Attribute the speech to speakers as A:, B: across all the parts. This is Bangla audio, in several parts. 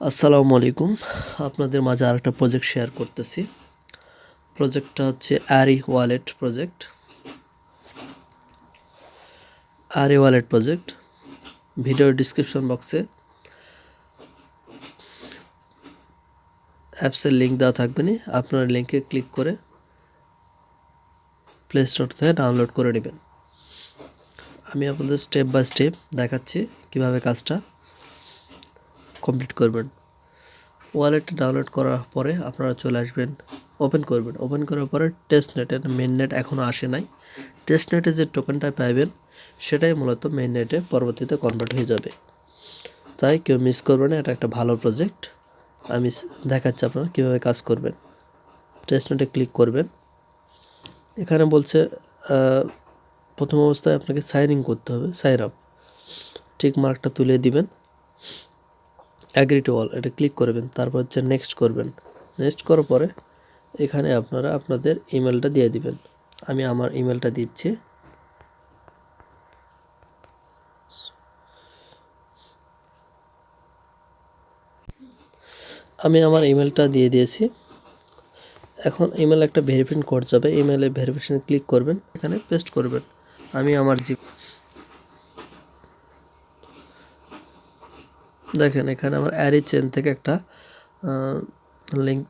A: আসসালামু আলাইকুম। আপনাদের মাঝে আরেকটা প্রজেক্ট শেয়ার করতেছি। প্রজেক্টটা হচ্ছে আরি ওয়ালেট প্রজেক্ট। আরি ওয়ালেট প্রজেক্ট ভিডিও ডিসক্রিপশন বক্সে অ্যাপসের লিঙ্ক দেওয়া থাকবে না, আপনার লিঙ্কে ক্লিক করে প্লে স্টোর থেকে ডাউনলোড করে নেবেন। আমি আপনাদের স্টেপ বাই স্টেপ দেখাচ্ছি কিভাবে কাজটা কমপ্লিট করবেন। ওয়ালেটটা ডাউনলোড করার পরে আপনারা চলে আসবেন, ওপেন করবেন। ওপেন করার পরে টেস্ট নেট, এটা মেন নেট এখনও আসে নাই। টেস্ট নেটে যে টোকেনটা পাইবেন সেটাই মূলত মেন নেটে পরবর্তীতে কনভার্ট হয়ে যাবে। তাই কেউ মিস করবেন না, এটা একটা ভালো প্রজেক্ট। আমি দেখাচ্ছি আপনারা কীভাবে কাজ করবেন। টেস্ট নেটে ক্লিক করবেন। এখানে বলছে প্রথম অবস্থায় আপনাকে সাইন ইন করতে হবে, সাইন আপ। টিক মার্কটা তুলে দিবেন, অ্যাগ্রি টু অল এটা ক্লিক করবেন। তারপর হচ্ছে নেক্সট করবেন। নেক্সট করার পরে এখানে আপনারা আপনাদের ইমেলটা দিয়ে দিবেন। আমি আমার ইমেলটা দিচ্ছি। আমি আমার ইমেলটা দিয়ে দিয়েছি। এখন ইমেল একটা ভেরিফিকেশন কোড যাবে, ইমেলে ভেরিফিকেশন ক্লিক করবেন, এখানে পেস্ট করবেন। আমি আমার দেখেন এখানে আমার অ্যারি চেন থেকে একটা লিঙ্ক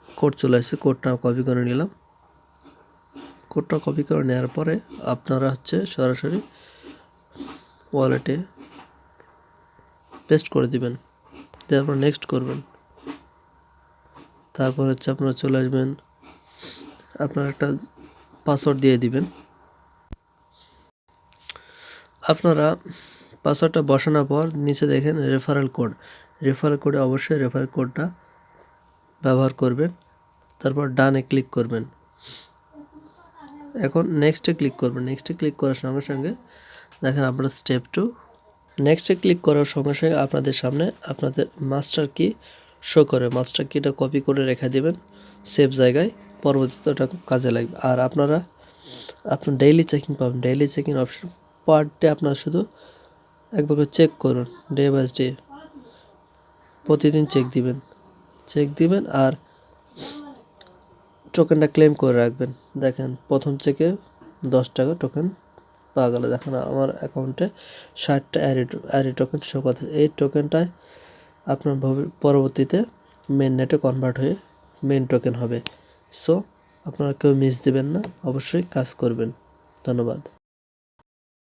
A: কোড চলে আসছে। কোডটা কপি করে নিলাম। কোডটা কপি করে নেওয়ার পরে আপনারা হচ্ছে সরাসরি ওয়ালেটে পেস্ট করে দিবেন। তারপর নেক্সট করবেন। তারপর হচ্ছে আপনারা চলে আসবেন, আপনার একটা পাসওয়ার্ড দিয়ে দিবেন। আপনারা পাসওয়ার্ডটা বসানোর পর নিচে দেখেন রেফারেল কোড। রেফারেল কোডে অবশ্যই রেফারেল কোডটা ব্যবহার করবেন। তারপর ডানে ক্লিক করবেন। এখন নেক্সটে ক্লিক করবেন। নেক্সটে ক্লিক করার সঙ্গে সঙ্গে দেখেন আপনার স্টেপ 2। নেক্সটে ক্লিক করার সঙ্গে সঙ্গে আপনাদের সামনে আপনাদের মাস্টার কি শো করে। মাস্টার কিটা কপি করে রেখে দেবেন সেভ জায়গায়, পরবর্তীতে ওটা কাজে লাগবে। আর আপনার ডেইলি চেকিং পাবেন। Daily checking option per day আপনারা শুধু একবার করে চেক করুন, ডে বাই ডে প্রতিদিন চেক দিবেন আর টোকেনটা ক্লেম করে রাখবেন। দেখেন প্রথম চেকে 10 টাকা টোকেন পাওয়া গেল। দেখেন আমার অ্যাকাউন্টে 60টা অ্যারি টোকেন শো করতে। এই টোকেনটায় আপনার পরবর্তীতে মেন নেটে কনভার্ট হয়ে মেন টোকেন হবে। সো আপনারা কেউ মিস দিবেন না, অবশ্যই কাজ করবেন। ধন্যবাদ।